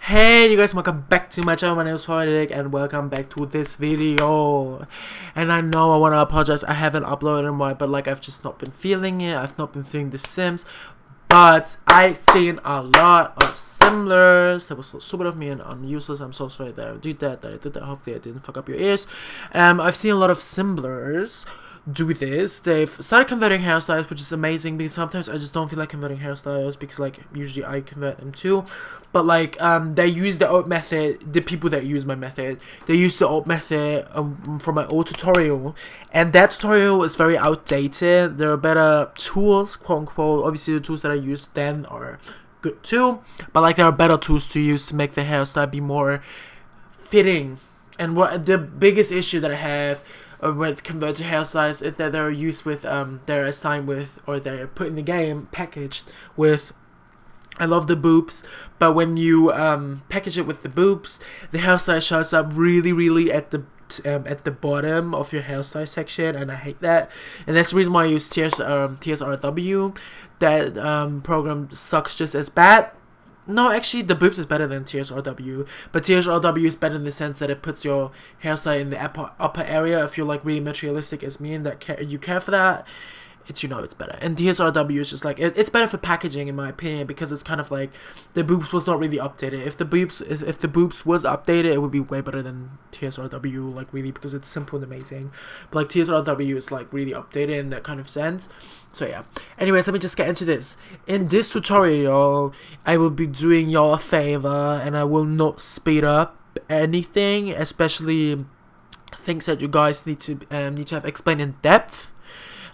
Hey you guys, welcome back to my channel. My name is Poetic and welcome back to this video. And I know I want to apologize, I haven't uploaded in a while, but like I've just not been feeling it. I've not been feeling the Sims, but I've seen a lot of similars. That was so stupid of me and useless. I'm so sorry that I did that, hopefully I didn't fuck up your ears. I've seen a lot of similars do this. They've started converting hairstyles, which is amazing because sometimes I just don't feel like converting hairstyles because like usually I convert them too, but like they use the old method. The people that use my method, they use the old method from my old tutorial, and that tutorial is very outdated. There are better tools, quote unquote. Obviously the tools that I used then are good too, but like there are better tools to use to make the hairstyle be more fitting. And what the biggest issue that I have with converted hairstyles is that they're used with they're assigned with, or they're put in the game packaged with, I love the boobs, but when you package it with the boobs, the hairstyle shows up really at the bottom of your hairstyle section, and I hate that. And that's the reason why I use TSRW. That program sucks just as bad. No, actually, the boobs is better than TSRW, but TSRW is better in the sense that it puts your hairstyle in the upper area. If you're like really materialistic as me and that you care for that, it's, you know, it's better. And TSRW is just like it's better for packaging in my opinion, because it's kind of like the boobs was not really updated. If the boobs was updated, it would be way better than TSRW, like really, because it's simple and amazing. But like TSRW is like really updated in that kind of sense. So yeah, anyways, let me just get into this. In this tutorial, I will be doing y'all a favor, and I will not speed up anything, especially things that you guys need to have explained in depth.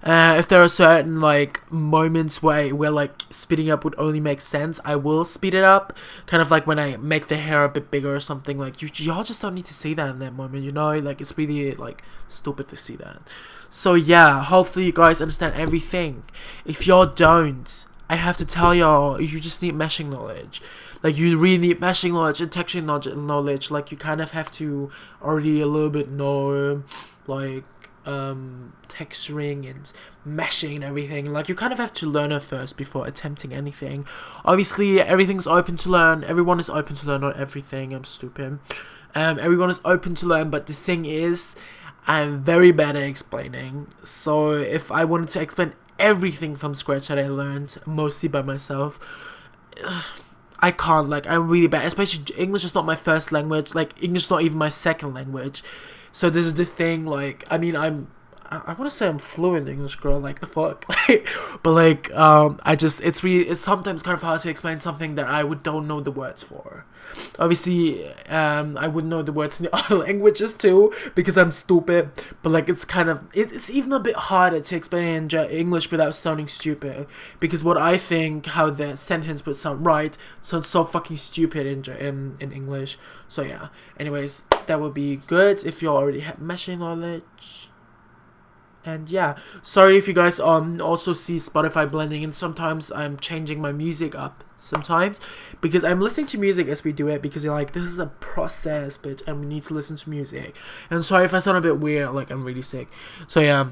If there are certain like moments where like speeding up would only make sense, I will speed it up. Kind of like when I make the hair a bit bigger or something. Like y'all just don't need to see that in that moment, you know. Like it's really like stupid to see that. So yeah, hopefully you guys understand everything. If y'all don't, I have to tell y'all, you just need meshing knowledge. Like you really need meshing knowledge and texturing knowledge. Like you kind of have to already a little bit know like texturing and meshing and everything. Like you kind of have to learn it first before attempting anything. Obviously everything's open to learn. Everyone is open to learn, not everything. I'm stupid. Everyone is open to learn, but the thing is, I'm very bad at explaining. So if I wanted to explain everything from scratch that I learned mostly by myself, I can't. Like I'm really bad. Especially English is not my first language. Like English is not even my second language. So this is the thing, like, I mean, I want to say I'm fluent English, girl, like, the fuck, but, like, it's sometimes kind of hard to explain something that I don't know the words for. Obviously, I wouldn't know the words in the other languages, too, because I'm stupid, but, like, it's kind of, it's even a bit harder to explain in English without sounding stupid, because what I think, how the sentence would sound right, sounds so fucking stupid in English. So, yeah, anyways, that would be good if you already have meshing knowledge. And yeah, sorry if you guys also see Spotify blending, and sometimes I'm changing my music up sometimes because I'm listening to music as we do it, because you're like, this is a process, bitch, and we need to listen to music. And sorry if I sound a bit weird, like I'm really sick. So yeah,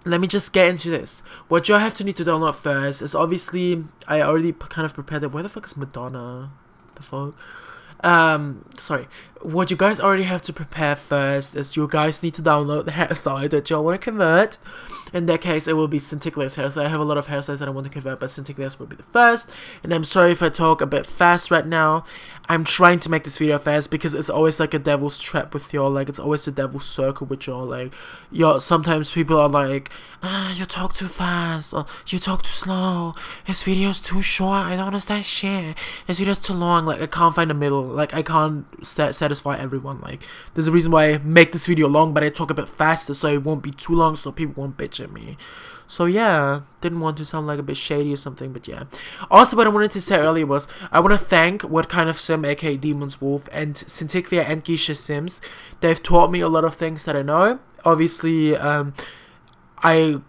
let me just get into this. What you have to need to download first is, obviously, I already kind of prepared it. Where the fuck is Madonna? The fuck? Sorry. What you guys already have to prepare first is you guys need to download the hairstyle that y'all want to convert. In that case, it will be Scintilla's hairstyle. I have a lot of hairstyles that I want to convert, but Scintilla's will be the first. And I'm sorry if I talk a bit fast right now. I'm trying to make this video fast because it's always like a devil's trap with y'all. Like, it's always a devil's circle with y'all. Like, sometimes people are like, you talk too fast, or you talk too slow. This video's too short. I don't understand shit. This video's too long. Like, I can't find the middle. Like, I can't satisfy everyone. Like, there's a reason why I make this video long, but I talk a bit faster so it won't be too long, so people won't bitch at me. So yeah, didn't want to sound like a bit shady or something, but yeah. Also, what I wanted to say earlier was, I want to thank What Kind of Sim, aka Demon's Wolf, and Scintilla's and Geisha Sims. They've taught me a lot of things that I know. Obviously, I'd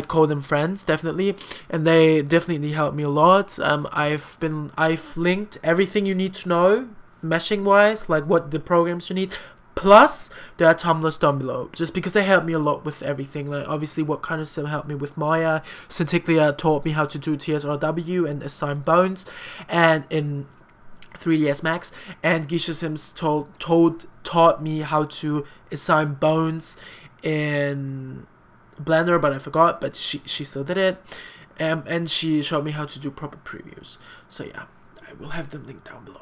call them friends, definitely, and they definitely helped me a lot. I've linked everything you need to know, meshing wise, like what the programs you need. Plus, there are Tumblrs down below, just because they helped me a lot with everything. Like, obviously, What Kind of Sim helped me with Maya. Scintilla's taught me how to do TSRW and assign bones. And in 3ds Max, and Geisha Sims taught me how to assign bones in Blender, but I forgot, but she still did it, and she showed me how to do proper previews. So yeah, I will have them linked down below.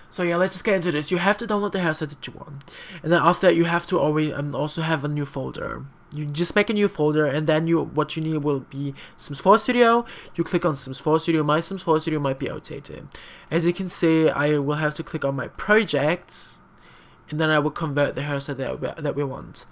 So yeah, let's just get into this. You have to download the hairstyle that you want, and then after that you have to always also have a new folder. You just make a new folder, and then what you need will be Sims 4 Studio. You click on Sims 4 Studio. My Sims 4 Studio might be outdated. As you can see, I will have to click on my projects, and then I will convert the hairstyle that we want.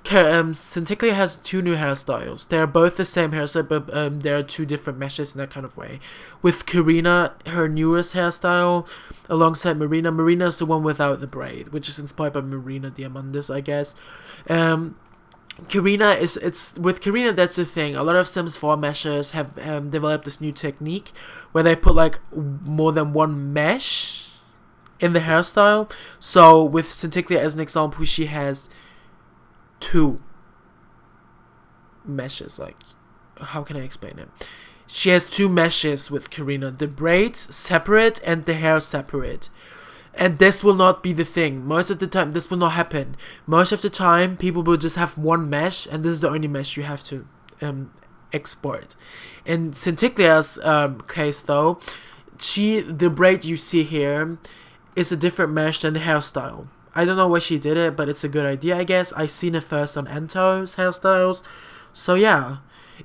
Synticlia has 2 new hairstyles. They're both the same hairstyle, but there are 2 different meshes in that kind of way. With Karina, her newest hairstyle, alongside Marina. Marina is the one without the braid, which is inspired by Marina Diamandis, I guess. Karina with Karina, that's the thing. A lot of Sims 4 meshers have developed this new technique where they put like more than one mesh in the hairstyle. So with Synticlia as an example, she has 2 meshes. Like, how can I explain it? She has 2 meshes with Karina. The braids separate and the hair separate. And this will not be the thing. Most of the time, this will not happen. Most of the time, people will just have one mesh, and this is the only mesh you have to export. In Synticlia's case, though, the braid you see here is a different mesh than the hairstyle. I don't know why she did it, but it's a good idea, I guess. I seen it first on Ento's hairstyles. So yeah,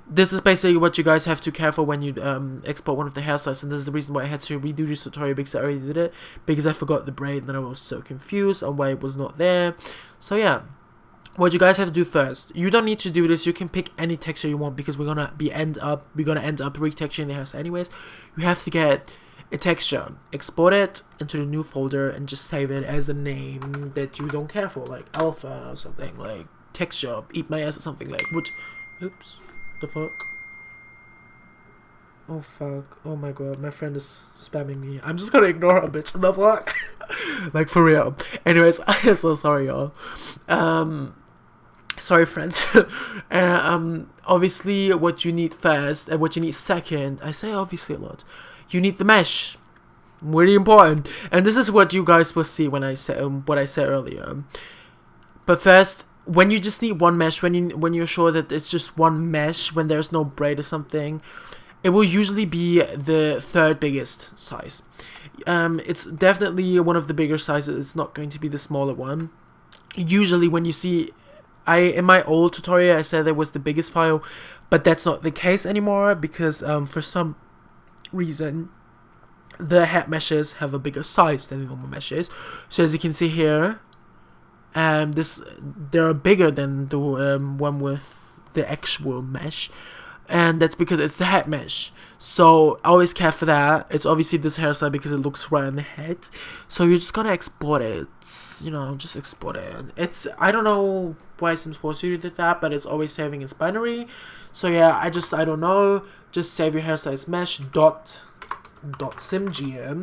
this is basically what you guys have to care for when you export one of the hairstyles, and this is the reason why I had to redo this tutorial, because I already did it, because I forgot the braid, and then I was so confused on why it was not there. So yeah, what you guys have to do first, you don't need to do this, you can pick any texture you want, because we're gonna end up retexturing the hairstyle anyways. You have to get a texture, export it into the new folder, and just save it as a name that you don't care for, like alpha or something, like texture, eat my ass or something, like which, oops, the fuck, oh fuck, oh my god, my friend is spamming me. I'm just gonna ignore her, bitch. The fuck. Like, for real. Anyways, I am so sorry, y'all. Sorry, friends. Obviously, what you need first and what you need second, I say obviously a lot, you need the mesh. Really important. And this is what you guys will see when I say what I said earlier. But first, when you just need one mesh, when you're sure that it's just one mesh, when there's no braid or something, it will usually be the 3rd biggest size. It's definitely one of the bigger sizes. It's not going to be the smaller one. Usually when you see, in my old tutorial I said there was the biggest file, but that's not the case anymore, because for some reason the head meshes have a bigger size than the normal meshes. So as you can see here, they're bigger than the one with the actual mesh, and that's because it's the head mesh. So always care for that. It's obviously this hairstyle because it looks right on the head, so you're just gonna export it, you know, just export it. I don't know why Sims 4 Studio did that, but it's always saving as binary. So yeah, I don't know, just save your hairstyle as mesh .simgm.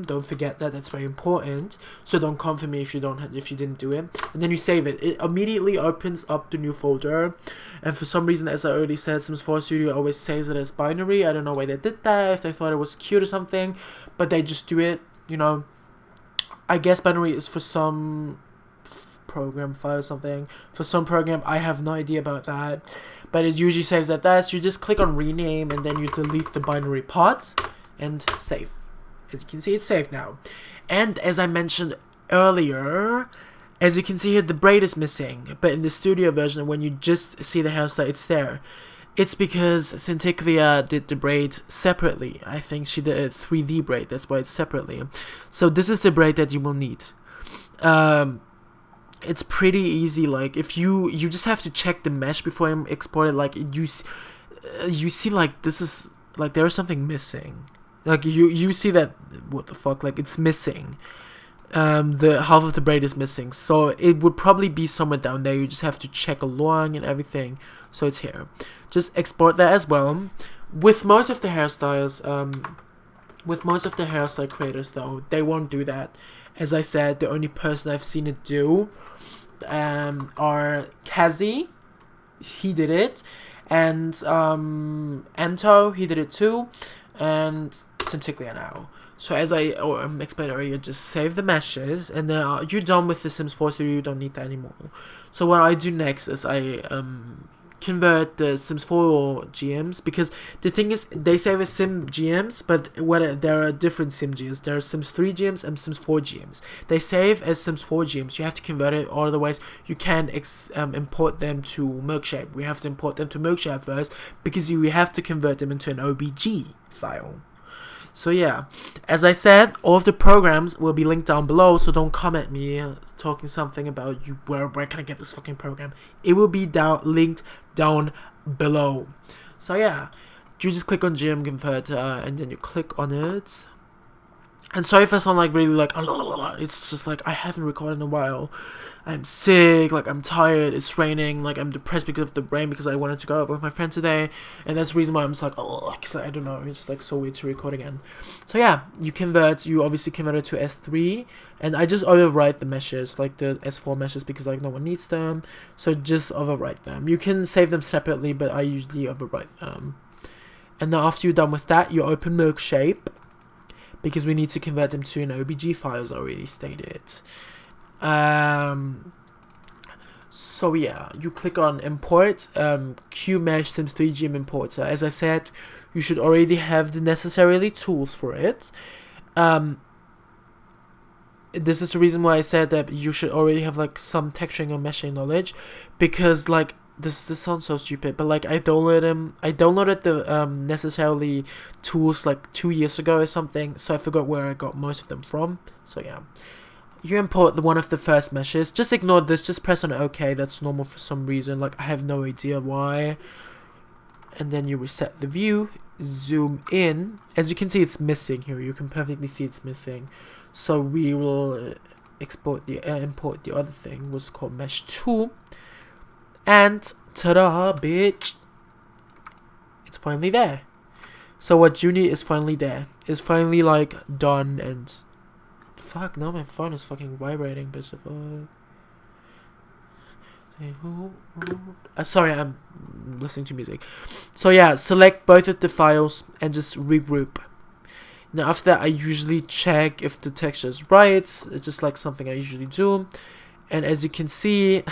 Don't forget that, that's very important. So don't come for me if you didn't do it. And then you save it. It immediately opens up the new folder. And for some reason, as I already said, Sims 4 Studio always saves it as binary. I don't know why they did that, if they thought it was cute or something, but they just do it, you know. I guess binary is for some program file or something. For some program, I have no idea about that, but it usually saves at that. So you just click on rename, and then you delete the binary part and save. As you can see, it's saved now. And as I mentioned earlier, as you can see here, the braid is missing, but in the studio version, when you just see the hairstyle, it's there. It's because Synticlia did the braid separately. I think she did a 3D braid, that's why it's separately. So this is the braid that you will need. It's pretty easy. Like, if you just have to check the mesh before you export it. Like, you see, like, this is, like, there's something missing. Like, you see that, what the fuck, like, it's missing. The half of the braid is missing, so it would probably be somewhere down there. You just have to check along and everything. So it's here. Just export that as well. With most of the hairstyles, hairstyle creators though, they won't do that. As I said, the only person I've seen it do are Kazi. He did it, and Ento, he did it too, and Synticlia now. So as I explained earlier, just save the meshes, and then you're done with the Sims 4, so you don't need that anymore. So what I do next is I convert the Sims 4 GMs, because the thing is, they save as Sim GMs, but there are different Sim GMs. There are Sims 3 GMs and Sims 4 GMs. They save as Sims 4 GMs. You have to convert it, or otherwise you can import them to Milkshake. We have to import them to Milkshake first, because we have to convert them into an OBG file. So yeah, as I said, all of the programs will be linked down below, so don't come at me talking something about where can I get this fucking program. It will be linked down below. So yeah, you just click on GM Converter, and then you click on it. And sorry if I sound like really like, it's just like I haven't recorded in a while. I'm sick, like I'm tired, it's raining, like I'm depressed because of the rain, because I wanted to go out with my friend today, and that's the reason why I'm just like, because I don't know, it's like so weird to record again. So yeah, you obviously convert it to S3, and I just overwrite the meshes, like the S4 meshes, because like no one needs them, so just overwrite them. You can save them separately, but I usually overwrite them. And then after you're done with that, you open Milkshake, because we need to convert them to an OBG file, as already stated. So yeah, you click on import QMesh Sims 3 GM importer. As I said, you should already have the necessary tools for it. This is the reason why I said that you should already have like some texturing or meshing knowledge, because like this sounds so stupid, but like I downloaded the necessarily tools like 2 years ago or something, so I forgot where I got most of them from. So yeah, you import one of the first meshes. Just ignore this, just press on OK. That's normal for some reason, like I have no idea why. And then you reset the view, zoom in. As you can see, it's missing here. You can perfectly see it's missing. So we will import the other thing, what's called mesh 2. And ta-da, bitch, it's finally there. So what you need is finally there. It's finally like done. And fuck, now my phone is fucking vibrating, bitch. Sorry, I'm listening to music. So yeah, select both of the files and just regroup. Now after that, I usually check if the texture is right. It's just like something I usually do. And as you can see,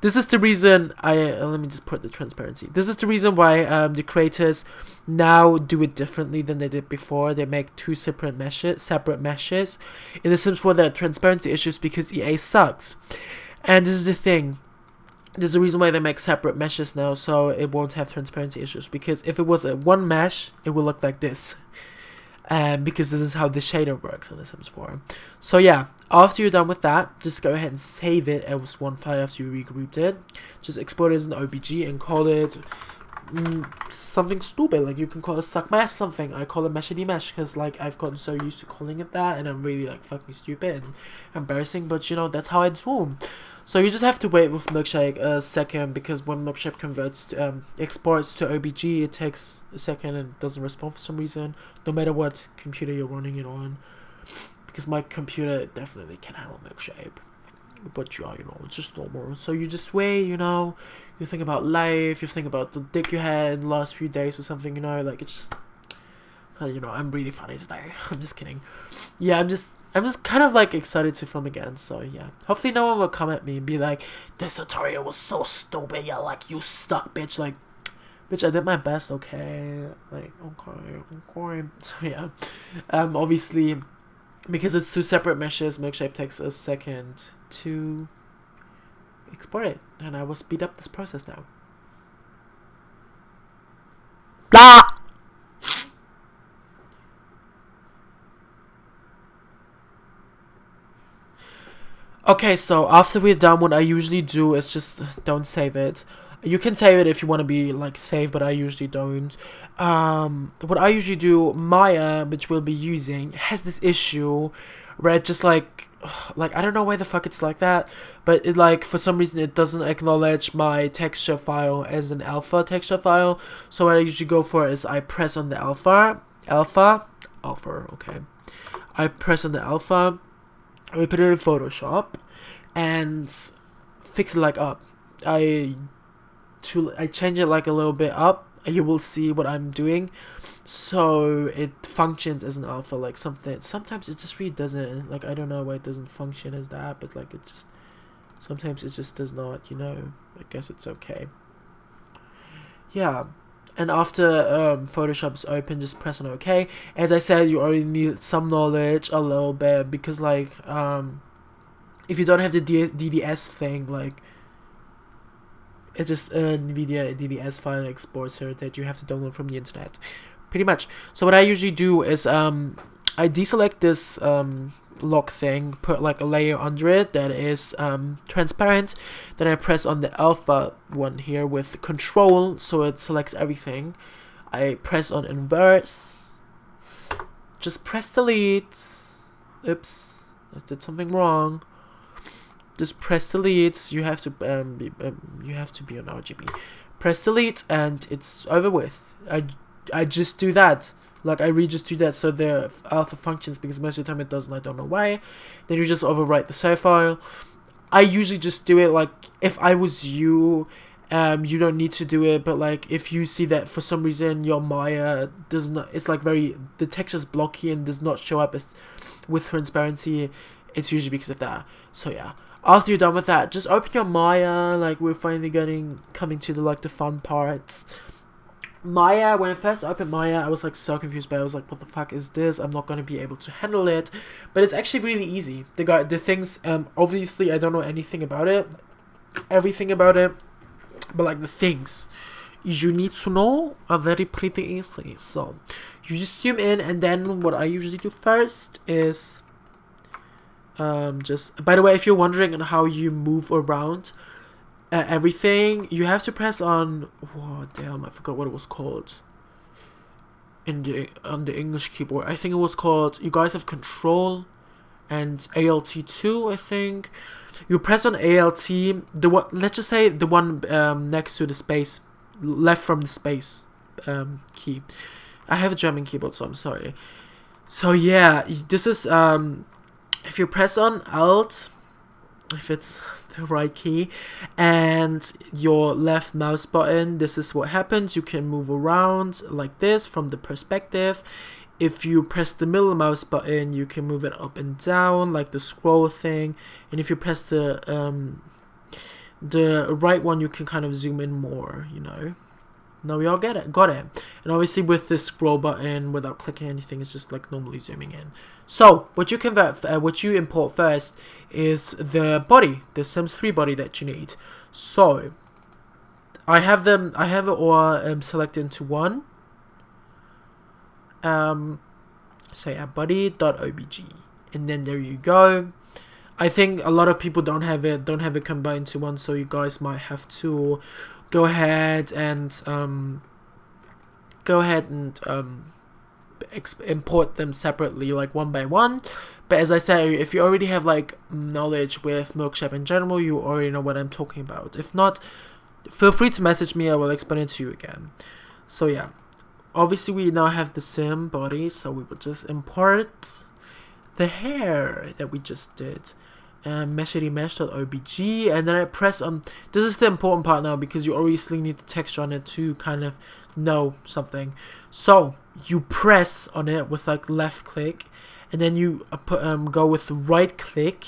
this is the reason let me just put the transparency. This is the reason why the creators now do it differently than they did before. They make two separate meshes. In The Sims 4, there are transparency issues because EA sucks. And this is the thing. There's a reason why they make separate meshes now, so it won't have transparency issues. Because if it was a one mesh, it would look like this. Because this is how the shader works on The Sims 4. So yeah, after you're done with that, just go ahead and save it as one file after you regrouped it. Just export it as an OBG and call it something stupid. Like you can call it suck mesh something. I call it meshity mesh because like I've gotten so used to calling it that, and I'm really like fucking stupid and embarrassing, but you know, that's how I do. So you just have to wait with Milkshake a second, because when Milkshake converts exports to OBG, it takes a second and doesn't respond for some reason, no matter what computer you're running it on. Because my computer definitely can handle Milkshake, but yeah, you know, it's just normal. So you just wait, you know, you think about life, you think about the dick you had in the last few days or something, you know, like it's just, you know, I'm really funny today. I'm just kidding. Yeah, I'm just kind of like excited to film again. So yeah, hopefully no one will come at me and be like, this tutorial was so stupid. Yeah, like you suck, bitch. Like, bitch, I did my best. Okay, like okay. So yeah, obviously, because it's two separate meshes, Milkshake takes a second to export it, and I will speed up this process now. Blah. Okay, so after we're done, what I usually do is just don't save it. You can save it if you want to be like safe, but I usually don't. What I usually do, Maya, which we'll be using, has this issue where it just like I don't know why the fuck it's like that, but it like for some reason it doesn't acknowledge my texture file as an alpha texture file. So what I usually go for is I press on the alpha, okay. I press on the alpha. We put it in Photoshop and fix it like up. I change it like a little bit up, you will see what I'm doing. So it functions as an alpha, like something. Sometimes it just really doesn't. Like, I don't know why it doesn't function as that, but like it just sometimes it just does not. You know, I guess it's okay. Yeah. And after Photoshop is open, just press on OK. As I said, you already need some knowledge, a little bit, because like if you don't have the DDS thing, like it's just a NVIDIA DDS file exporter that you have to download from the internet, pretty much. So what I usually do is I deselect this lock thing, put like a layer under it that is transparent. Then I press on the alpha one here with control, so it selects everything. I press on inverse. Just press delete. Oops, I did something wrong. Just press delete. You have to be on RGB. Press delete and it's over with. I just do that. Like, I really just do that so the alpha functions, because most of the time it doesn't. I don't know why. Then you just overwrite the save file. I usually just do it like, if I was you, you don't need to do it, but like if you see that for some reason your Maya does not, it's like the texture's blocky and does not show up as with transparency, it's usually because of that. So yeah, after you're done with that, just open your Maya. Like, we're finally coming to the fun parts. Maya, when I first opened Maya, I was like so confused, but I was like, what the fuck is this? I'm not going to be able to handle it. But it's actually really easy. The things, obviously I don't know everything about it, but like the things you need to know are very pretty easy. So you just zoom in, and then what I usually do first is just, by the way, if you're wondering on how you move around everything, you have to press on, oh damn, I forgot what it was called on the English keyboard. I think it was called, you guys have control and ALT2, I think. You press on ALT, let's just say the one next to the space, left from the space key. I have a German keyboard, so I'm sorry. So yeah, this is if you press on Alt, if it's the right key, and your left mouse button, this is what happens. You can move around like this from the perspective. If you press the middle mouse button, you can move it up and down like the scroll thing. And if you press the right one, you can kind of zoom in more, you know. Now we all got it. And obviously with the scroll button, without clicking anything, it's just like normally zooming in. So what you import first is the body, the Sims 3 body that you need. So I have it all selected into one. So yeah, body.obg, and then there you go. I think a lot of people don't have it combined to one, so you guys might have to go ahead and import them separately, like one by one. But as I said, if you already have like knowledge with Milkship in general, you already know what I'm talking about. If not, feel free to message me, I will explain it to you again. So yeah, obviously we now have the sim body, so we will just import the hair that we just did. Mesh.obg, and then I press on, this is the important part now, because you obviously need the texture on it to kind of know something. So you press on it with like left click, and then you go with right click,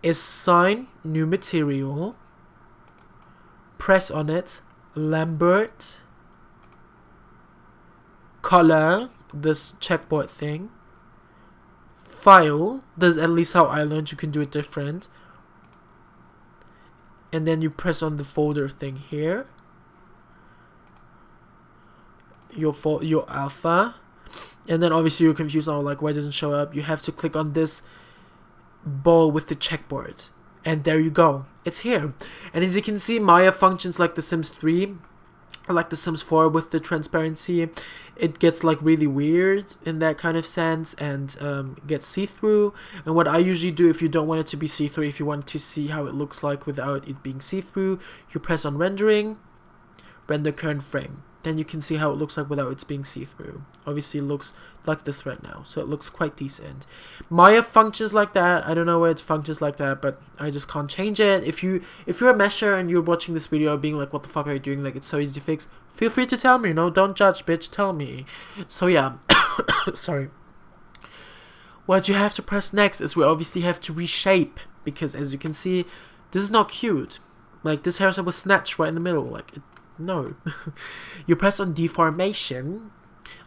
assign new material, press on it, Lambert, color, this checkboard thing, file, that's at least how I learned, you can do it different, and then you press on the folder thing here, your alpha, and then obviously you're confused now, like why it doesn't show up. You have to click on this ball with the checkboard, and there you go, it's here. And as you can see, Maya functions like the Sims 3, like the Sims 4 with the transparency. It gets like really weird in that kind of sense, and gets see-through. And what I usually do, if you don't want it to be see-through, if you want to see how it looks like without it being see-through, you press on rendering, render current frame. Then you can see how it looks like without it being see-through. Obviously it looks like this right now, so it looks quite decent. Maya functions like that. I don't know why it functions like that, but I just can't change it. If you're a mesher and you're watching this video being like, what the fuck are you doing, like it's so easy to fix, feel free to tell me, you know, don't judge, bitch, tell me. So yeah, sorry. What you have to press next is we obviously have to reshape, because as you can see, this is not cute. Like, this hairstyle was snatched right in the middle, like, no. You press on deformation.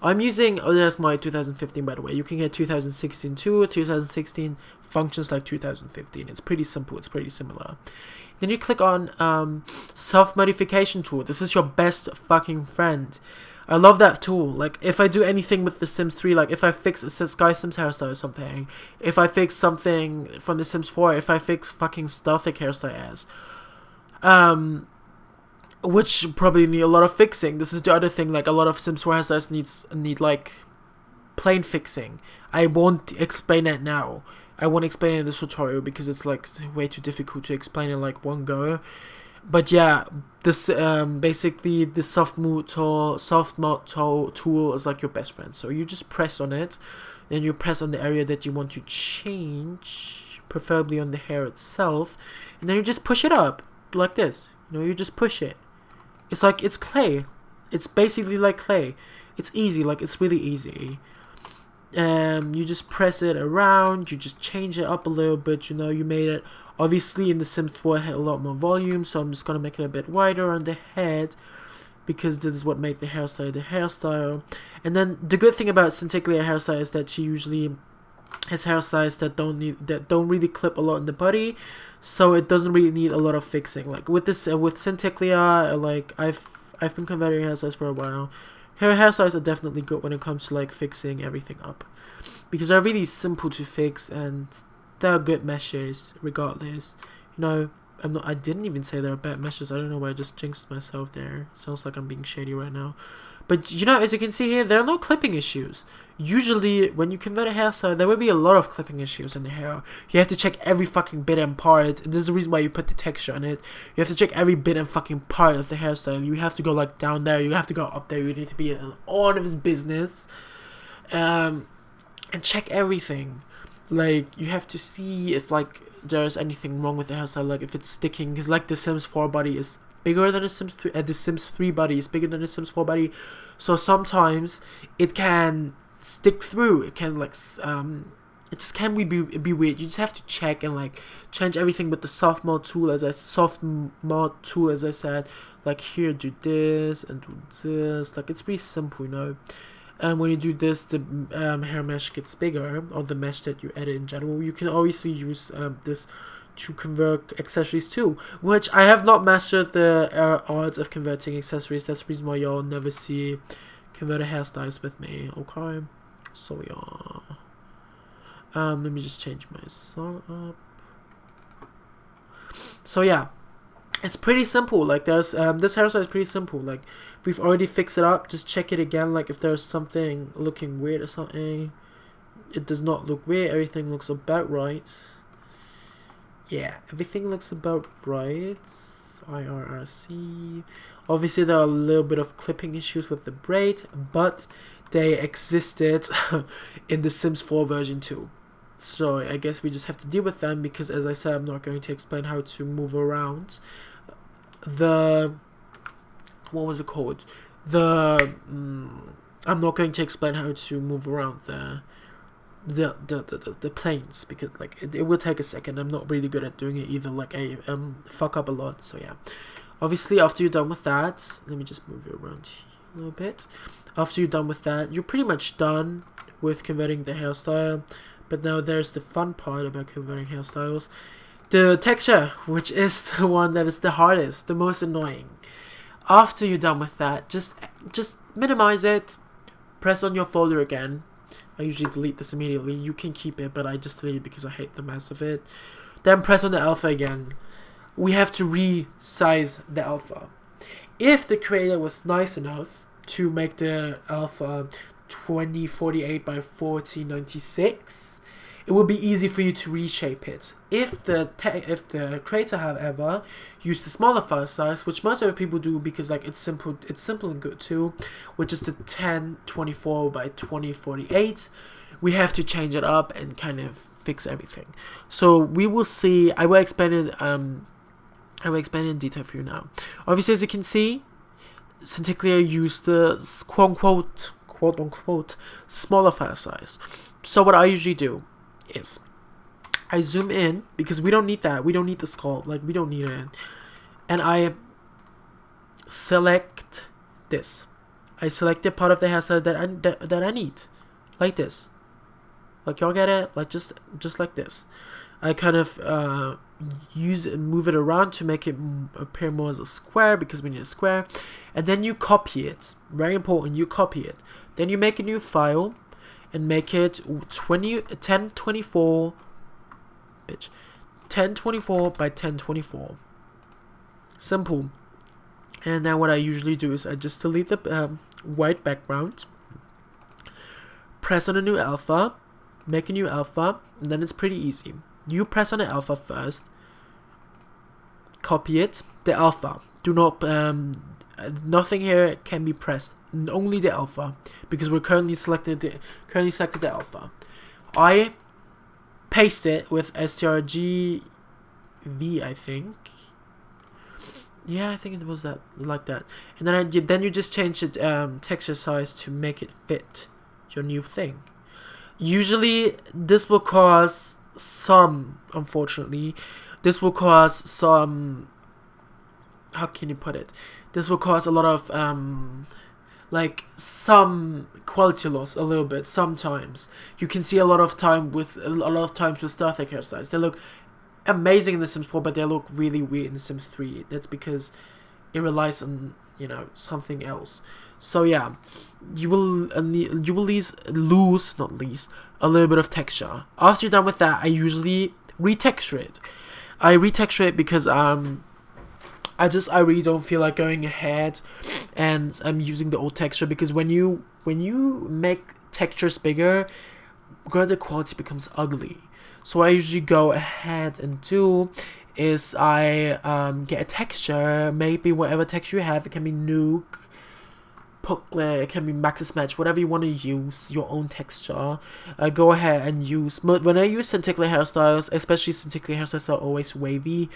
I'm using, oh, that's my 2015, by the way. You can get 2016 too. 2016 functions like 2015. It's pretty simple. It's pretty similar. Then you click on self-modification tool. This is your best fucking friend. I love that tool. Like, if I do anything with The Sims 3, like if I fix a Sky Sims hairstyle or something, if I fix something from The Sims 4, if I fix fucking Stealthic hairstyle as, which probably need a lot of fixing. This is the other thing, like a lot of Sims 4 hairstyles need like plain fixing. I won't explain it now. I won't explain it in this tutorial because it's like way too difficult to explain in like one go. But yeah, this basically the soft mod tool is like your best friend. So you just press on it, and you press on the area that you want to change, preferably on the hair itself, and then you just push it up like this. You know, you just push it. It's like, it's clay. It's basically like clay. It's easy, like it's really easy. You just press it around, you just change it up a little bit, you know, you made it. Obviously in the Sims 4 it had a lot more volume, so I'm just gonna make it a bit wider on the head, because this is what made the hairstyle. And then the good thing about Soccial hairstyle is that she usually has hairstyles that don't really clip a lot in the body, so it doesn't really need a lot of fixing. Like with this with Soccial, like I've been converting hairstyles for a while. Her hairstyles are definitely good when it comes to like fixing everything up, because they're really simple to fix and they're good meshes regardless. You know, I didn't even say they're bad meshes. I don't know why I just jinxed myself there. Sounds like I'm being shady right now. But you know, as you can see here, there are no clipping issues. Usually, when you convert a hairstyle, there will be a lot of clipping issues in the hair. You have to check every fucking bit and part. This is the reason why you put the texture on it. You have to check every bit and fucking part of the hairstyle. You have to go like down there. You have to go up there. You need to be in all of his business. And check everything. Like, you have to see if like there's anything wrong with the hairstyle. Like if it's sticking. Because like the Sims 4 body is bigger than the Sims 3, the Sims 3 body is bigger than the Sims 4 body, so sometimes it can stick through. It can like it just can be weird. You just have to check and like change everything with the soft mod tool, as I said. Like here, do this and do this. Like it's pretty simple, you know. And when you do this, the hair mesh gets bigger, or the mesh that you edit in general. You can obviously use this to convert accessories too, which I have not mastered the odds of converting accessories. That's the reason why y'all never see converted hairstyles with me. Okay, so yeah, let me just change my song up. So yeah, it's pretty simple. Like there's this hairstyle is pretty simple. Like we've already fixed it up. Just check it again. Like if there's something looking weird or something, it does not look weird. Everything looks about right. Yeah, everything looks about right. IRRC. Obviously, there are a little bit of clipping issues with the braid, but they existed in the Sims 4 version too. So I guess we just have to deal with them, because as I said, I'm not going to explain how to move around the, what was it called? I'm not going to explain how to move around the planes, because like it will take a second. I'm not really good at doing it either. Like I fuck up a lot. So yeah, obviously after you're done with that, let me just move you around here a little bit. After you're done with that, you're pretty much done with converting the hairstyle. But now there's the fun part about converting hairstyles, the texture, which is the one that is the hardest, the most annoying. After you're done with that, just minimize it, press on your folder again. I usually delete this immediately. You can keep it, but I just delete it because I hate the mess of it. Then press on the alpha again. We have to resize the alpha. If the creator was nice enough to make the alpha 2048 by 4096, it would be easy for you to reshape it. If the creator, however, used the smaller file size, which most other people do because like it's simple and good too, which is the 1024 by 2048, we have to change it up and kind of fix everything. So we will see. I will explain it in detail for you now. Obviously, as you can see, Syntatically I use the quote unquote smaller file size. So what I usually do is I zoom in, because we don't need that. We don't need the skull. Like, we don't need it. And I select this. I select the part of the hairstyle that I need. Like this. Like, y'all get it? Like, just like this. I kind of use it and move it around to make it appear more as a square, because we need a square. And then you copy it. Very important, you copy it. Then you make a new file and make it 1024 by 1024. Simple. And then what I usually do is I just delete the white background, press on a new alpha, make a new alpha, and then it's pretty easy. You press on the alpha first, copy it, the alpha. Do not nothing here can be pressed, only the alpha, because we're currently selected the alpha. I paste it with strgv, I think. Yeah, I think it was that, like that. And then you just change the texture size to make it fit your new thing. Usually this will cause some, unfortunately, this will cause some, how can you put it? This will cause a lot of like some quality loss a little bit. Sometimes you can see a lot of times with static hairstyles, they look amazing in The Sims 4, but they look really weird in The Sims 3. That's because it relies on, you know, something else. So yeah, you will lose a little bit of texture. After you're done with that, I usually retexture it. I retexture it because I really don't feel like going ahead and I'm using the old texture, because when you make textures bigger, the quality becomes ugly. So what I usually go ahead and do is I get a texture, maybe whatever texture you have. It can be Nuke, Pucklet, it can be Maxis Match, whatever you want to use, your own texture. Go ahead and use, when I use Syntatically hairstyles, especially Syntatically hairstyles are always wavy,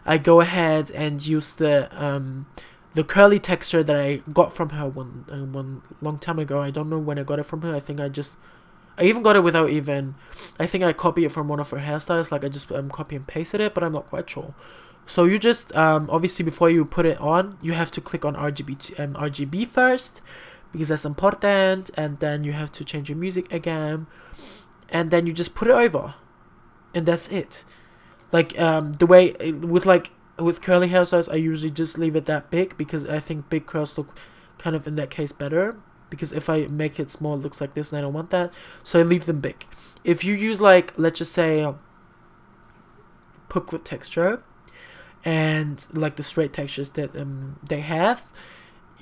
I go ahead and use the curly texture that I got from her one long time ago. I don't know when I got it from her. I think I even got it without even, I think I copied it from one of her hairstyles, like I just copy and pasted it, but I'm not quite sure. So you just, obviously before you put it on, you have to click on RGB first, because that's important, and then you have to change your music again, and then you just put it over, and that's it. Like, the way, with curly hairstyles, I usually just leave it that big, because I think big curls look kind of, in that case, better. Because if I make it small, it looks like this, and I don't want that. So I leave them big. If you use, like, let's just say, Pucklet texture, and, like, the straight textures that they have,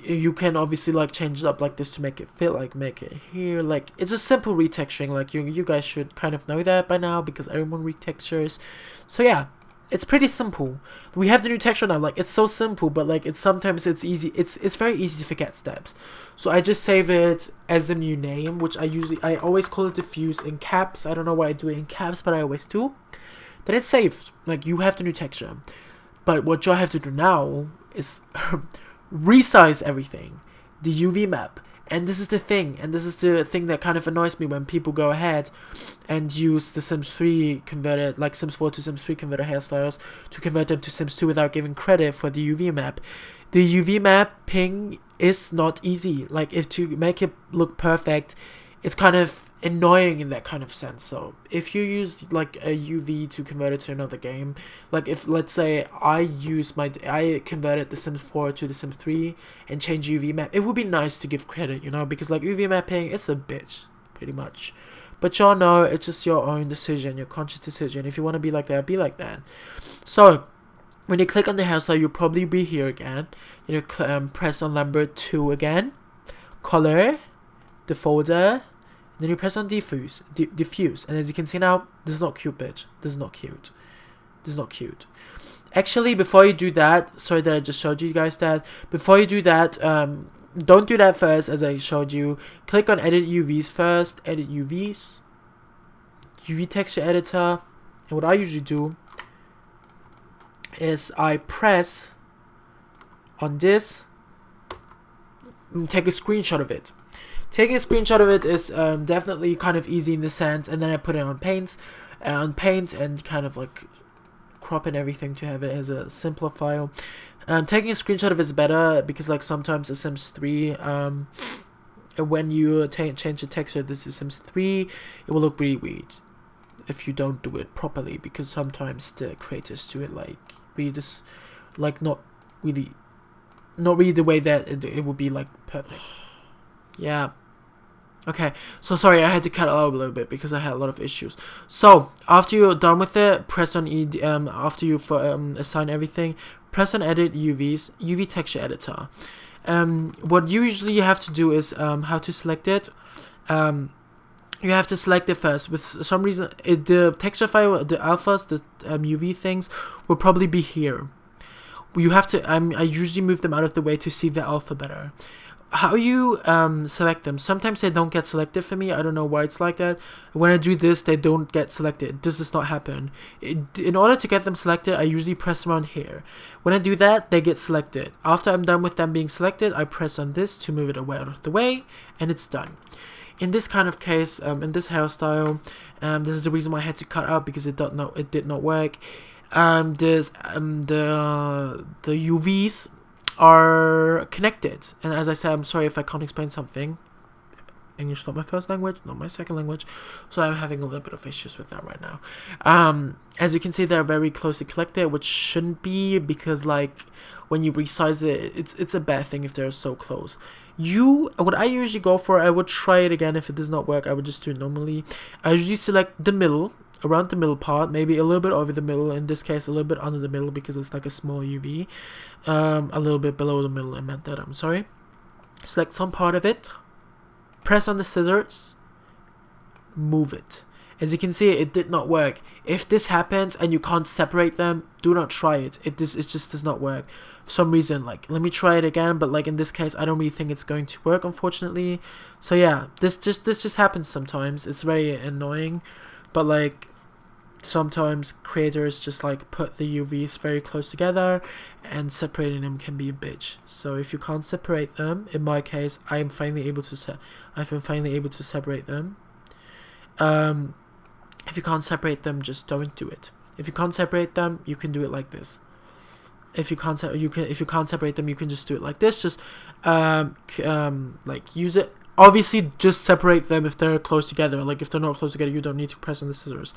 you can obviously, like, change it up like this to make it fit, like, make it here. Like, it's a simple retexturing. Like, you guys should kind of know that by now, because everyone retextures. So, yeah. It's pretty simple. We have the new texture now. Like, it's so simple, but like sometimes it's easy. It's very easy to forget steps. So I just save it as a new name, which I always call it diffuse in caps. I don't know why I do it in caps, but I always do. Then it's saved. Like, you have the new texture. But what you have to do now is resize everything. The UV map. And this is the thing, that kind of annoys me when people go ahead and use the Sims 3 converted, like Sims 4 to Sims 3 converter hairstyles, to convert them to Sims 2 without giving credit for the UV map. The UV mapping is not easy. Like, if to make it look perfect, it's kind of annoying in that kind of sense. So if you use like a UV to convert it to another game, like if let's say I converted the Sims 4 to the Sims 3 and change UV map, it would be nice to give credit, you know, because like UV mapping, it's a bitch pretty much. But y'all know it's just your own decision, your conscious decision. If you want to be like that, be like that. So when you click on the hairstyle, you'll probably be here again. You know, press on number 2 again, color, the folder. Then you press on diffuse, and as you can see now, this is not cute, bitch. This is not cute. This is not cute. Actually, before you do that, sorry that I just showed you guys that. Before you do that, don't do that first, as I showed you. Click on edit UVs first. Edit UVs. UV texture editor. And what I usually do is I press on this take a screenshot of it. Taking a screenshot of it is definitely kind of easy in the sense, and then I put it on Paint, and kind of like crop and everything to have it as a simpler file. Taking a screenshot of it is better because like sometimes the Sims 3, when you change the texture, this is Sims 3, it will look really weird if you don't do it properly, because sometimes the creators do it like we just like not really the way that it would be like perfect. Yeah. Okay, so sorry, I had to cut out a little bit because I had a lot of issues. So after you're done with it, press on after you assign everything, press on Edit UVs, UV Texture Editor. What you usually have to do is how to select it. You have to select it first. With some reason, the texture file, the alphas, the UV things will probably be here. You have to. I usually move them out of the way to see the alpha better. How you select them? Sometimes they don't get selected for me. I don't know why it's like that. When I do this, they don't get selected. This does not happen. In order to get them selected, I usually press around here. When I do that, they get selected. After I'm done with them being selected, I press on this to move it away out of the way, and it's done. In this kind of case, in this hairstyle, this is the reason why I had to cut out, because it did not work. The UVs are connected, and as I said, I'm sorry if I can't explain something. English is not my first language, not my second language, so I'm having a little bit of issues with that right now. As you can see, they're very closely connected, which shouldn't be, because like when you resize it, it's a bad thing if they're so close. What I usually go for, I would try it again. If it does not work, I would just do it normally. I usually select the middle, around the middle part, maybe a little bit over the middle, in this case a little bit under the middle because it's like a small UV, a little bit below the middle, I meant that, I'm sorry. Select some part of it, press on the scissors, move it. As you can see, it did not work. If this happens and you can't separate them, do not try it. It just does not work for some reason. Like, let me try it again, but like in this case, I don't really think it's going to work, unfortunately. So yeah, this just happens sometimes. It's very annoying, but like sometimes creators just like put the UVs very close together, and separating them can be a bitch. So if you can't separate them, in my case, I've been finally able to separate them. If you can't separate them, just don't do it. If you can't separate them, you can do it like this. If you can't separate them, you can just do it like this. Just like use it. Obviously, just separate them if they're close together. Like if they're not close together, you don't need to press on the scissors.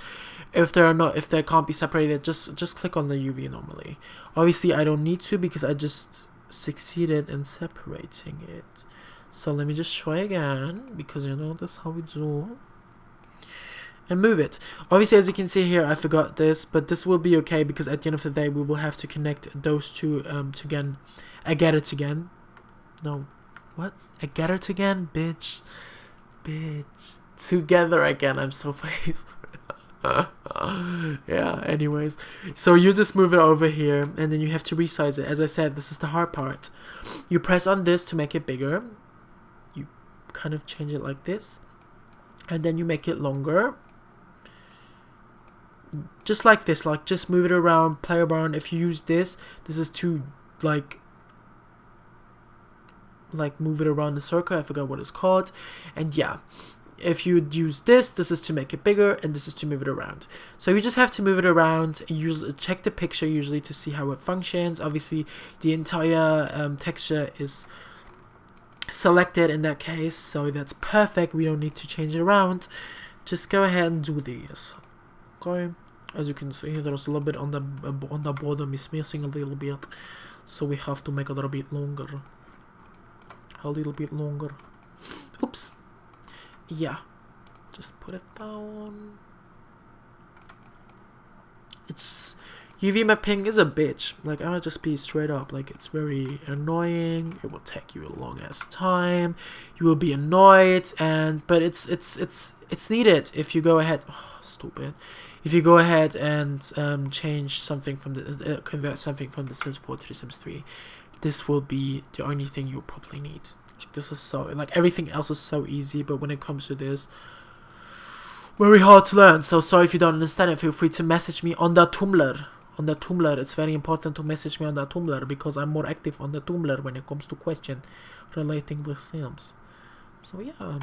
If they can't be separated, just click on the UV normally. Obviously, I don't need to because I just succeeded in separating it. So let me just try again, because you know that's how we do. And move it. Obviously, as you can see here, I forgot this, but this will be okay because at the end of the day, we will have to connect those two again. I get it again. No, what? I get it again, bitch. Together again. I'm so faced. Yeah. Anyways, so you just move it over here, and then you have to resize it. As I said, this is the hard part. You press on this to make it bigger. You kind of change it like this, and then you make it longer. Just like this, like just move it around, play around. If you use this is to like move it around the circle. I forgot what it's called. And yeah, if you use this is to make it bigger, and this is to move it around. So you just have to move it around. Check the picture usually to see how it functions. Obviously, the entire texture is selected in that case, so that's perfect. We don't need to change it around. Just go ahead and do this. Okay, as you can see, there's a little bit on the bottom is missing a little bit, so we have to make it a little bit longer. Oops. Yeah, just put it down. It's UV mapping is a bitch. Like, I'll just be straight up. Like, it's very annoying. It will take you a long ass time. You will be annoyed, but it's needed if you go ahead. Oh, stupid. If you go ahead and change something from the convert something from the Sims 4 to the Sims 3, this will be the only thing you probably need. Like, this is so, like, everything else is so easy, but when it comes to this, very hard to learn. So sorry if you don't understand it. Feel free to message me on the Tumblr. on the Tumblr. It's very important to message me on the Tumblr because I'm more active on the Tumblr when it comes to question relating the Sims. So yeah,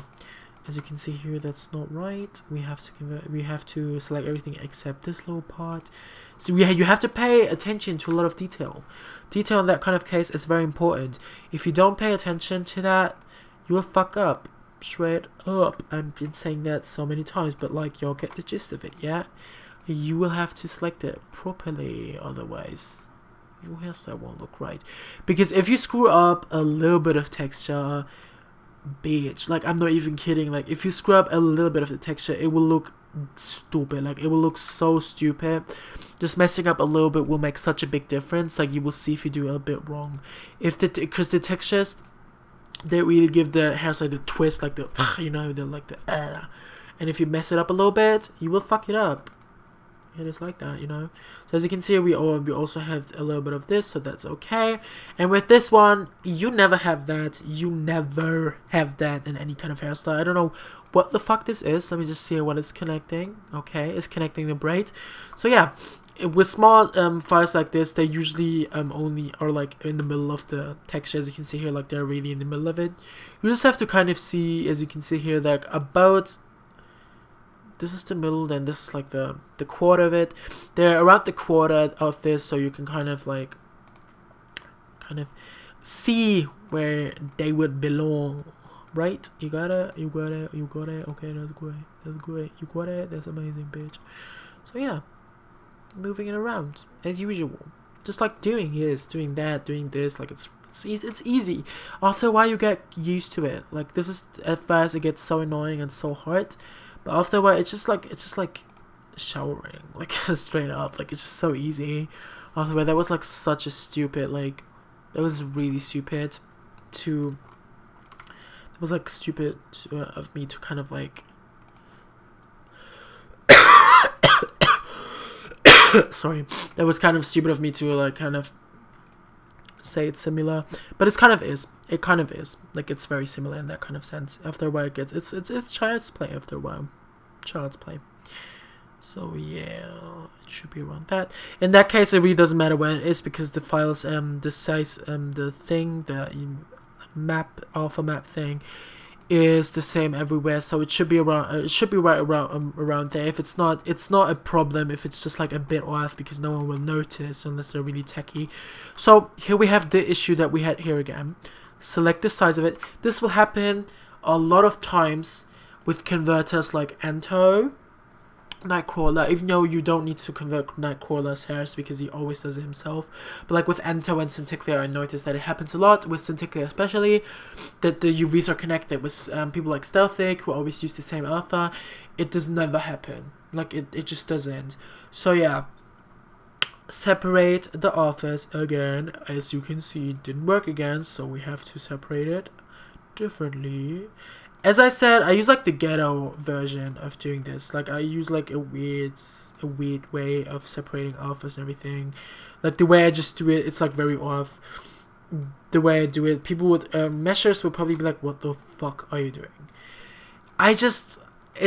as you can see here, that's not right. We have to convert. We have to select everything except this little part. So you have to pay attention to a lot of detail. Detail in that kind of case is very important. If you don't pay attention to that, you will fuck up. Straight up. I've been saying that so many times, but like, you'll get the gist of it. Yeah, you will have to select it properly, otherwise your hairstyle won't look right. Because if you screw up a little bit of texture, bitch, like, I'm not even kidding, like, if you screw up a little bit of the texture, it will look stupid. Like, it will look so stupid. Just messing up a little bit will make such a big difference. Like, you will see if you do a bit wrong. If because the textures, they really give the hairstyle the twist, like the you know, they're like the and if you mess it up a little bit, you will fuck it up. It is like that, you know. So as you can see, we also have a little bit of this, so that's okay. And with this one, you never have that. You never have that in any kind of hairstyle. I don't know what the fuck this is. Let me just see what it's connecting. Okay, it's connecting the braid. So yeah, with small files like this, they usually only are like in the middle of the texture. As you can see here, like, they're really in the middle of it. You just have to kind of see, as you can see here, like, about, this is the middle, then this is like the quarter of it. They're around the quarter of this, so you can kind of like see where they would belong, right? You got it. Okay, that's good. You got it. That's amazing, bitch. So yeah, moving it around as usual, just like doing this, doing that, doing this. Like, it's easy. After a while, you get used to it. Like, this is, at first it gets so annoying and so hard. But after a while, it's just like showering, like, straight up. Like, it's just so easy. After a while, that was like such a stupid, like, that was really stupid to, it was like stupid of me to kind of like, sorry, that was kind of stupid of me to like kind of say it's similar, but it kind of is. Like, it's very similar in that kind of sense. After a while, it gets, it's child's play. After a while, child's play. So yeah, it should be around that. In that case, it really doesn't matter where it is, because the files, the size, the thing, the alpha map thing, is the same everywhere. So it should be around. It should be right around there. If it's not a problem. If it's just like a bit off, because no one will notice unless they're really techie. So here we have the issue that we had here again. Select the size of it. This will happen a lot of times with converters like Anto, Nightcrawler, even though you don't need to convert Nightcrawler's hairs because he always does it himself. But like with Anto and Centiclia, I noticed that it happens a lot, with Centiclia especially, that the UVs are connected. With people like Stealthic, who always use the same alpha, it does never happen. Like, it just doesn't. So yeah, separate the alphas again. As you can see, it didn't work again, so we have to separate it differently. As I said, I use like the ghetto version of doing this. Like, I use like a weird way of separating alphas and everything. Like, the way I just do it, it's like very off. The way I do it, people with measures would probably be like, "What the fuck are you doing?" It's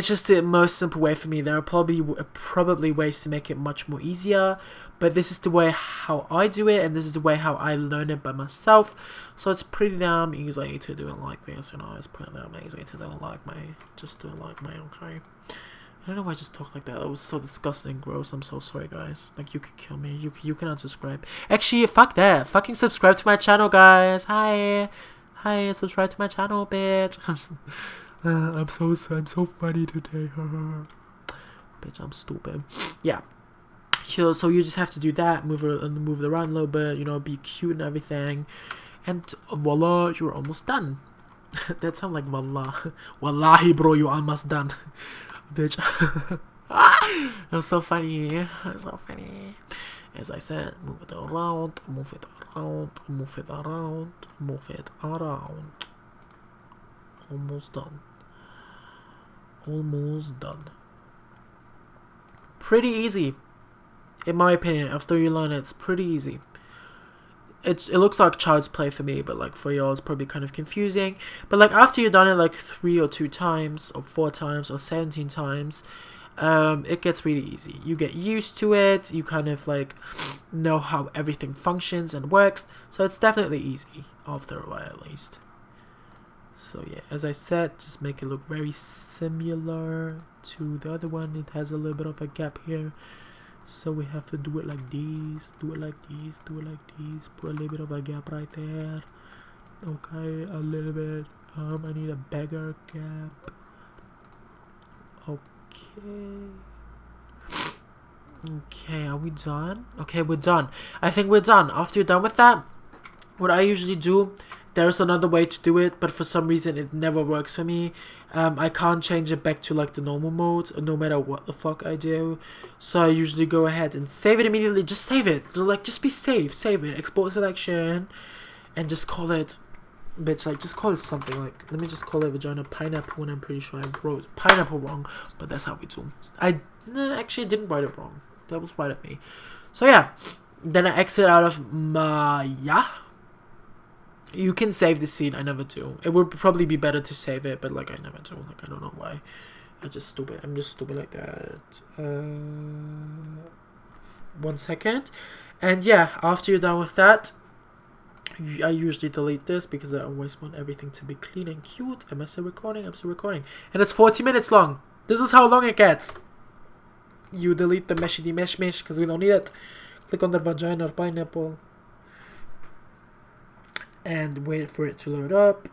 just the most simple way for me. There are probably ways to make it much more easier, but this is the way how I do it, and this is the way how I learn it by myself. So it's pretty damn easy to do it like this, you know. It's pretty damn easy to do it like me. Just do it like me, okay? I don't know why I just talk like that. That was so disgusting and gross. I'm so sorry, guys. Like, you could kill me. You can unsubscribe. Actually, fuck that. Fucking subscribe to my channel, guys. Hi, subscribe to my channel, bitch. I'm so funny today. Bitch, I'm stupid. Yeah. So you just have to do that. Move it around a little bit. You know, be cute and everything. And voila, you're almost done. That sounds like voila. Wallahi, bro, you almost done. Bitch. That was so funny. That was so funny. As I said, move it around, move it around, move it around, move it around. Almost done. Almost done. Pretty easy, in my opinion. After you learn it, it's pretty easy. It looks like child's play for me, but like for y'all, it's probably kind of confusing. But like after you've done it like 3 or 2 times, or 4 times, or 17 times, it gets really easy. You get used to it. You kind of like know how everything functions and works. So it's definitely easy after a while at least. So yeah, as I said, just make it look very similar to the other one. It has a little bit of a gap here. So we have to do it like this, do it like this, do it like this, put a little bit of a gap right there. Okay, a little bit. I need a bigger gap. Okay. Okay, are we done? Okay, we're done. I think we're done. After you're done with that, what I usually do, there's another way to do it, but for some reason it never works for me. I can't change it back to like the normal mode, no matter what the fuck I do. So I usually go ahead and save it immediately. Just save it. Like, just be safe. Save it. Export selection, and just call it, bitch. Like, just call it something. Like, let me just call it vagina pineapple. And I'm pretty sure I wrote pineapple wrong, but that's how we do. I actually didn't write it wrong. That was right of me. So yeah, then I exit out of Maya. You can save the scene. I never do. It would probably be better to save it, but like I never do. Like, I don't know why. I'm just stupid like that. 1 second. And yeah, after you're done with that, I usually delete this because I always want everything to be clean and cute. Am I still recording? I'm still recording. And it's 40 minutes long. This is how long it gets. You delete the meshy mesh because we don't need it. Click on the vagina or pineapple. And wait for it to load up,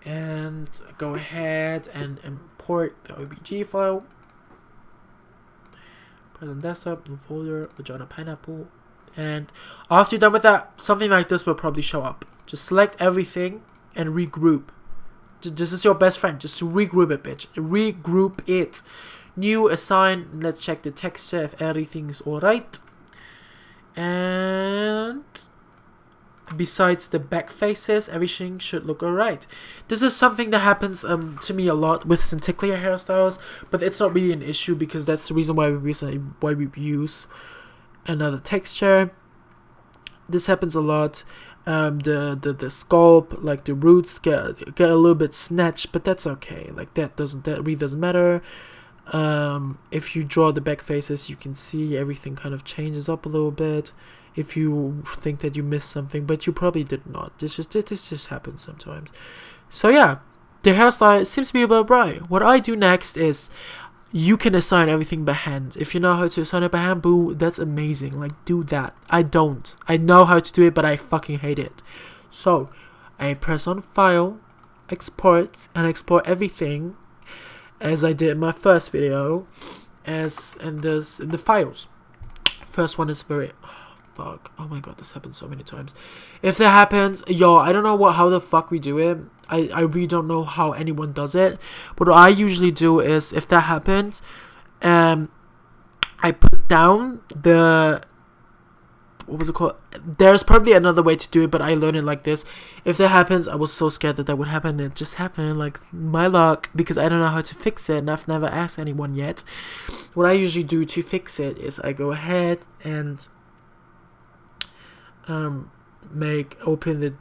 and go ahead and import the OBG file. Press on desktop, new folder, vagina pineapple, and after you're done with that, something like this will probably show up. Just select everything and regroup. This is your best friend. Just regroup it, bitch. Regroup it. New, assign. Let's check the texture if everything is alright. And besides the back faces, everything should look alright. This is something that happens to me a lot with Socιαl hairstyles, but it's not really an issue because that's the reason why we use another texture. This happens a lot. The sculpt, like the roots get a little bit snatched, but that's okay. Like that really doesn't matter. If you draw the back faces, you can see everything kind of changes up a little bit. If you think that you missed something, but you probably did not. This just happens sometimes. So yeah, the hairstyle seems to be about right. What I do next is, you can assign everything by hand. If you know how to assign it by hand, boo, that's amazing. Like, do that. I don't. I know how to do it, but I fucking hate it. So I press on File, Export, and export everything as I did in my first video, as in the files. First one is very, fuck, oh my god, this happens so many times. If that happens, yo, I don't know how the fuck we do it. I really don't know how anyone does it. But what I usually do is, if that happens, I put down the, what was it called? There's probably another way to do it, but I learned it like this. If that happens, I was so scared that would happen. It just happened, like my luck, because I don't know how to fix it, and I've never asked anyone yet. What I usually do to fix it is I go ahead and open the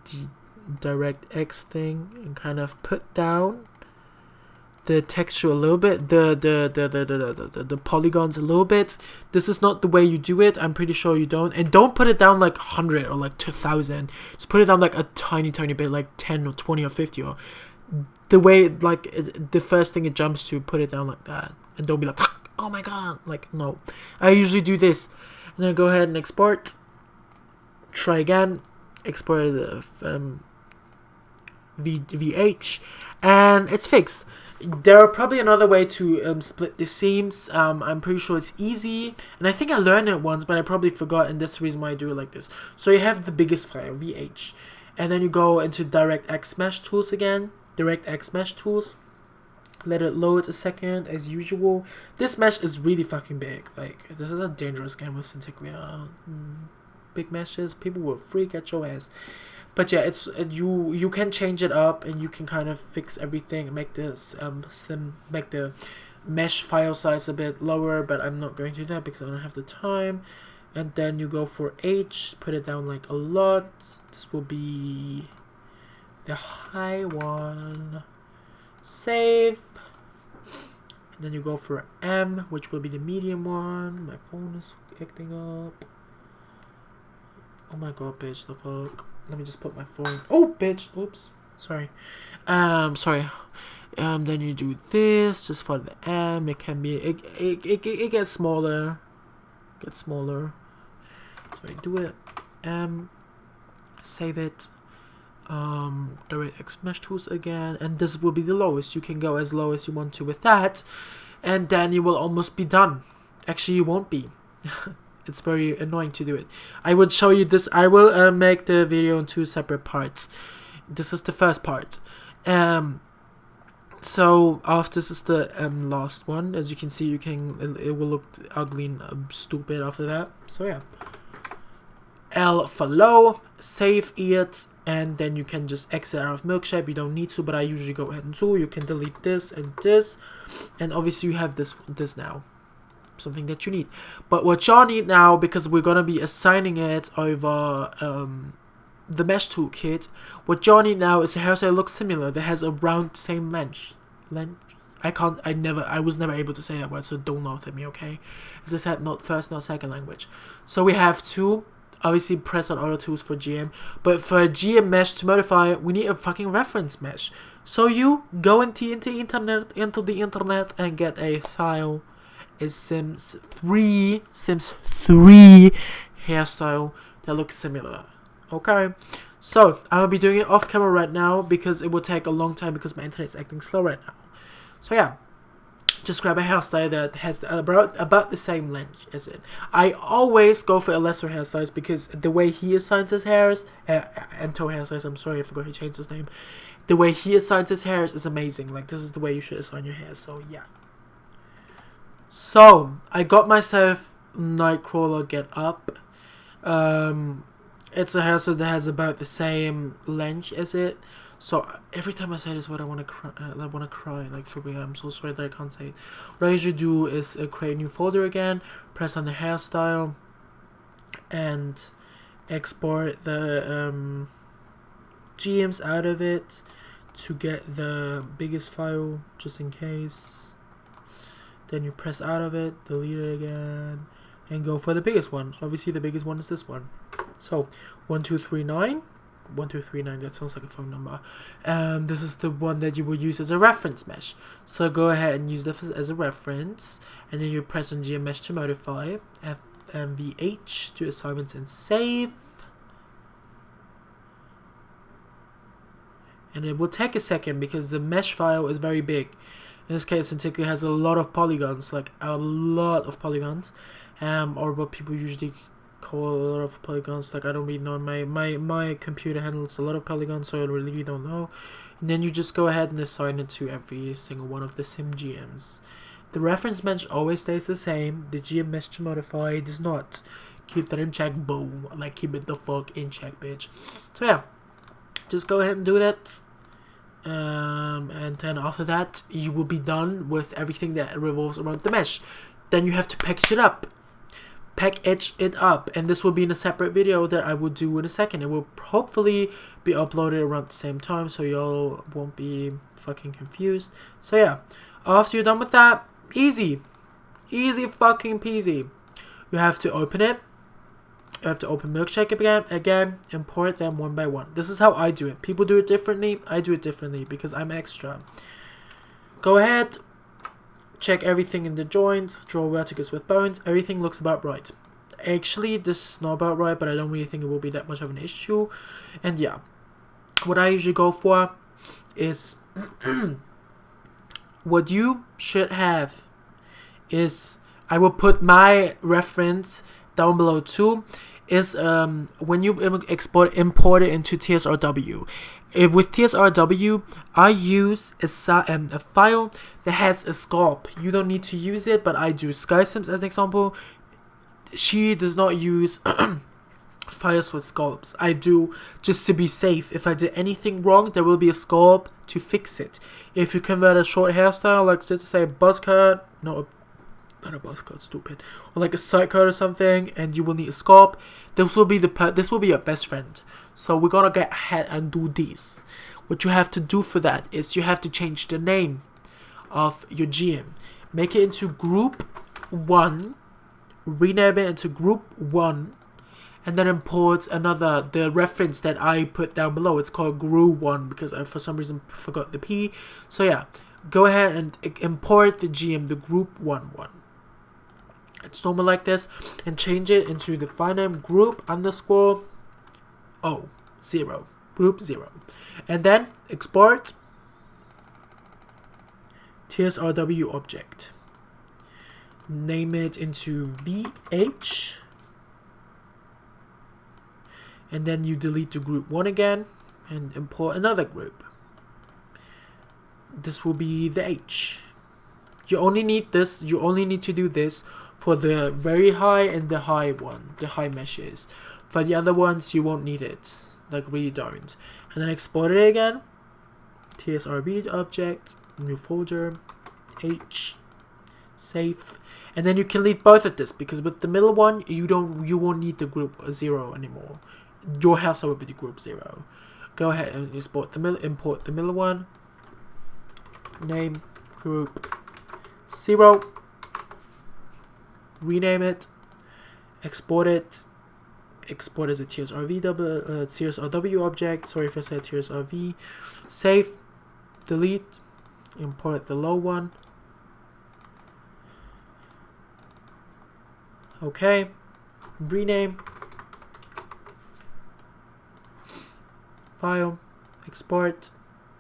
DirectX thing and kind of put down the texture a little bit, the polygons a little bit. This is not the way you do it. I'm pretty sure you don't. And don't put it down like 100 or like 2000. Just put it down like a tiny bit, like 10 or 20 or 50, or the way, like, the first thing it jumps to, put it down like that. And don't be like, oh my god, like, no. I usually do this, and then go ahead and export. Try again, export the VH, and it's fixed. There are probably another way to split the seams. I'm pretty sure it's easy, and I think I learned it once, but I probably forgot, and that's the reason why I do it like this. So you have the biggest file, VH, and then you go into DirectX Mesh Tools again, DirectX Mesh Tools. Let it load a second, as usual. This mesh is really fucking big. Like, this is a dangerous game with Socιαl. Big meshes, people will freak at your ass. But yeah, it's you can change it up, and you can kind of fix everything, make this make the mesh file size a bit lower, but I'm not going to do that because I don't have the time. And then you go for H, put it down like a lot. This will be the high one. Save. Then you go for M, which will be the medium one. My phone is acting up. Oh my god, bitch, the fuck. Let me just put my phone. Oh, bitch. Oops. Sorry. Sorry. Then you do this just for the M. It can be. It gets smaller. Gets smaller. So you do it. M. Save it. DirectX Mesh Tools again, and this will be the lowest. You can go as low as you want to with that, and then you will almost be done. Actually, you won't be. It's very annoying to do it. I would show you this. I will make the video in 2 separate parts. This is the first part. So after this is the last one. As you can see, it will look ugly and stupid after that. So yeah. L for low, save it, and then you can just exit out of Milkshake. You don't need to, but I usually go ahead and do. You can delete this and this, and obviously you have this now, something that you need. But what y'all need now, because we're gonna be assigning it over the mesh toolkit, what y'all need now is a hairstyle that looks similar, that has around the same length. I was never able to say that word, so don't laugh at me, okay? As I said, not first, not second language. So we have to obviously press on auto tools for GM, but for a GM mesh to modify, we need a fucking reference mesh. So you go into the internet and get a file, a Sims 3 hairstyle that looks similar. Okay, so I'm gonna be doing it off camera right now because it will take a long time because my internet is acting slow right now. So yeah, just grab a hairstyle that has about the same length as it. I always go for a lesser hairstyle because the way he assigns his hairs, Ento hairstyles, I'm sorry, I forgot he changed his name. The way he assigns his hairs is amazing. Like, this is the way you should assign your hair, so yeah. So, I got myself Nightcrawler Get Up. It's a hairstyle that has about the same length as it. So every time I say this word, I want to cry. Like, for real, I'm so sorry that I can't say it. What I usually do is create a new folder again, press on the hairstyle, and export the GMs out of it to get the biggest file, just in case. Then you press out of it, delete it again, and go for the biggest one. Obviously, the biggest one is this one. So 1239. 1239, that sounds like a phone number. This is the one that you will use as a reference mesh. So go ahead and use this as a reference, and then you press on GM mesh to modify, FMVH to assignments and save. And it will take a second because the mesh file is very big. In this case, in particular, has a lot of polygons, like a lot of polygons, or what people usually call a lot of polygons. Like, I don't really know. My computer handles a lot of polygons, so I really don't know. And then you just go ahead and assign it to every single one of the sim GMs. The reference mesh always stays the same. The GM mesh to modify does not. Keep that in check, boom. Like, keep it the fuck in check, bitch. So yeah, just go ahead and do that. And then after that, you will be done with everything that revolves around the mesh. Then you have to package it up. And this will be in a separate video that I will do in a second. It will hopefully be uploaded around the same time, so y'all won't be fucking confused. So yeah, after you're done with that, easy fucking peasy. You have to open it. You have to open Milkshake again, import them one by one. This is how I do it. People do it differently. I do it differently because I'm extra. Go ahead, check everything in the joints, draw vertices with bones. Everything looks about right. Actually, this is not about right, but I don't really think it will be that much of an issue. And yeah, what I usually go for is what you should have is, I will put my reference down below too, is when you import it into TSRW. With TSRW, I use a file that has a sculpt. You don't need to use it, but I do. SkySims, as an example, she does not use files with sculpts. I do, just to be safe. If I did anything wrong, there will be a sculpt to fix it. If you convert a short hairstyle, like just say a buzz cut, not a buzz cut, stupid, or like a side cut or something, and you will need a sculpt, this will be your best friend. So we're gonna get ahead and do this. What you have to do for that is you have to change the name of your GM. make it into group 1, rename it into group 1, and then import the reference that I put down below. It's called gru1 because I for some reason forgot the P. So yeah, go ahead and import the GM, the group11. It's normal like this, and change it into the file name group underscore 0, group 0, and then export TSRW object. Name it into VH, and then you delete the group 1 again and import another group. This will be the H. You only need this, you only need to do this for the very high and the high one, the high meshes. For the other ones, you won't need it, like really don't. And then export it again, TSRB object, new folder, H, save. And then you can delete both of this, because with the middle one, you won't need the group 0 anymore. Your hairstyle will be the group 0. Go ahead and import the middle one. Name group 0. Rename it. Export it. Export as a TSRW object. Sorry if I said TSRV. Save. Delete. Import the low one. Okay. Rename. File. Export.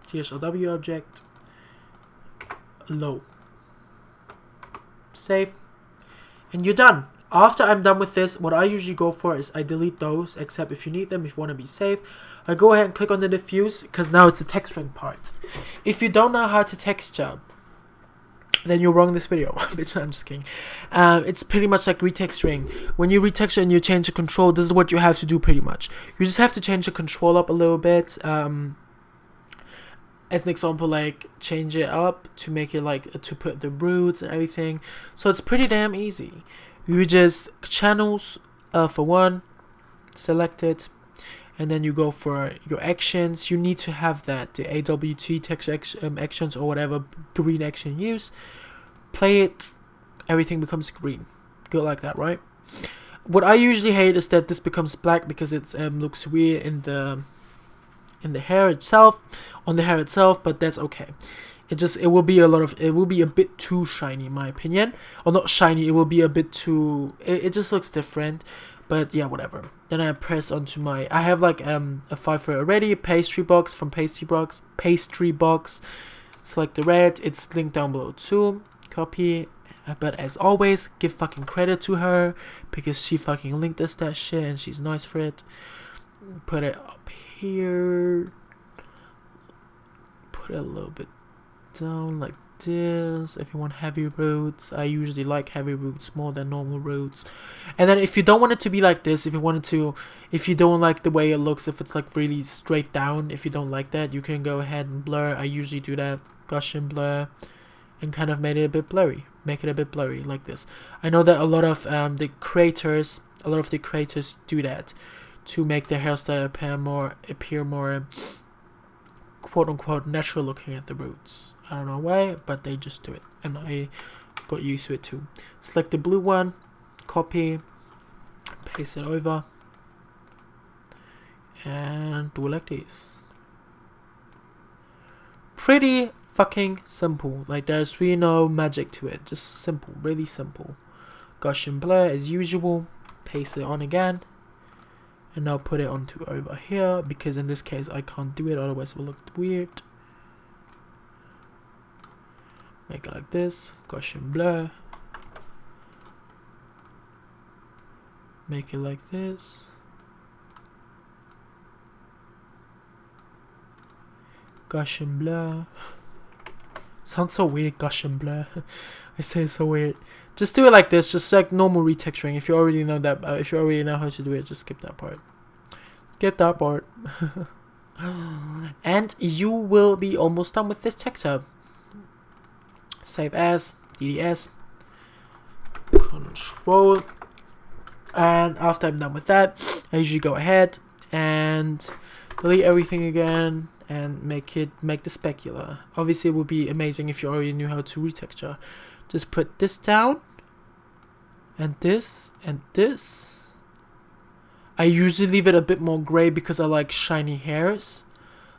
TSRW object. Low. Save. And you're done. After I'm done with this, what I usually go for is I delete those, except if you need them, if you want to be safe. I go ahead and click on the diffuse, because now it's the texturing part. If you don't know how to texture, then you're wrong in this video. Bitch, I'm just kidding. It's pretty much like retexturing. When you retexture and you change the control, this is what you have to do pretty much. You just have to change the control up a little bit. As an example, like change it up to make it like to put the roots and everything. So it's pretty damn easy. You just channels for 1, select it, and then you go for your actions. You need to have that, the AWT text actions or whatever green action use. Play it, everything becomes green. Good like that, right? What I usually hate is that this becomes black because it looks weird in the hair itself, on the hair itself, but that's okay. It will be a bit too shiny in my opinion, or not shiny, it will be a bit too, it just looks different, but yeah, whatever. Then I press onto I have like a file for it already, pastry box from pastry box, select the red, it's linked down below too, copy, but as always, give fucking credit to her, because she fucking linked us that shit and she's nice for it. Put it up here, put it a little bit down like this. If you want heavy roots, I usually like heavy roots more than normal roots. And then if you don't want it to be like this, if you don't like the way it looks, if it's like really straight down, if you don't like that, you can go ahead and blur. I usually do that, Gaussian blur, and kind of make it a bit blurry like this. I know that a lot of the creators do that to make their hairstyle appear more quote unquote natural looking at the roots. I don't know why, but they just do it, and I got used to it too. Select the blue one, copy, paste it over, and do it like this. Pretty fucking simple. Like, there's really no magic to it, just simple, really simple. Gaussian blur as usual, paste it on again, and now put it onto over here, because in this case I can't do it, otherwise it will look weird. Make it like this, Gaussian blur, make it like this, Gaussian blur. Sounds so weird, Gaussian blur. I say it's so weird. Just do it like this, just like normal retexturing. If you already know that, if you already know how to do it, just skip that part. Skip that part. And you will be almost done with this texture. Save as, DDS, Control. And after I'm done with that, I usually go ahead and delete everything again and make the specular. Obviously it would be amazing if you already knew how to retexture. just put this down, and this, and this. I usually leave it a bit more gray because I like shiny hairs.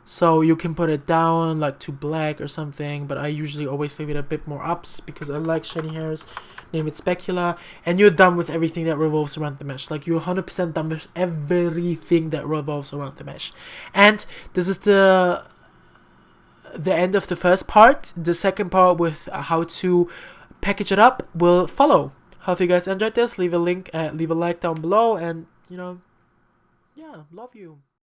So you can put it down like to black or something, but I usually always leave it a bit more ups because I like shiny hairs. Name it Specula, and you're done with everything that revolves around the mesh. Like, you're 100% done with everything that revolves around the mesh. And this is the end of the first part. The second part with how to package it up will follow. Hope you guys enjoyed this. Leave a like down below, and you know, yeah, love you.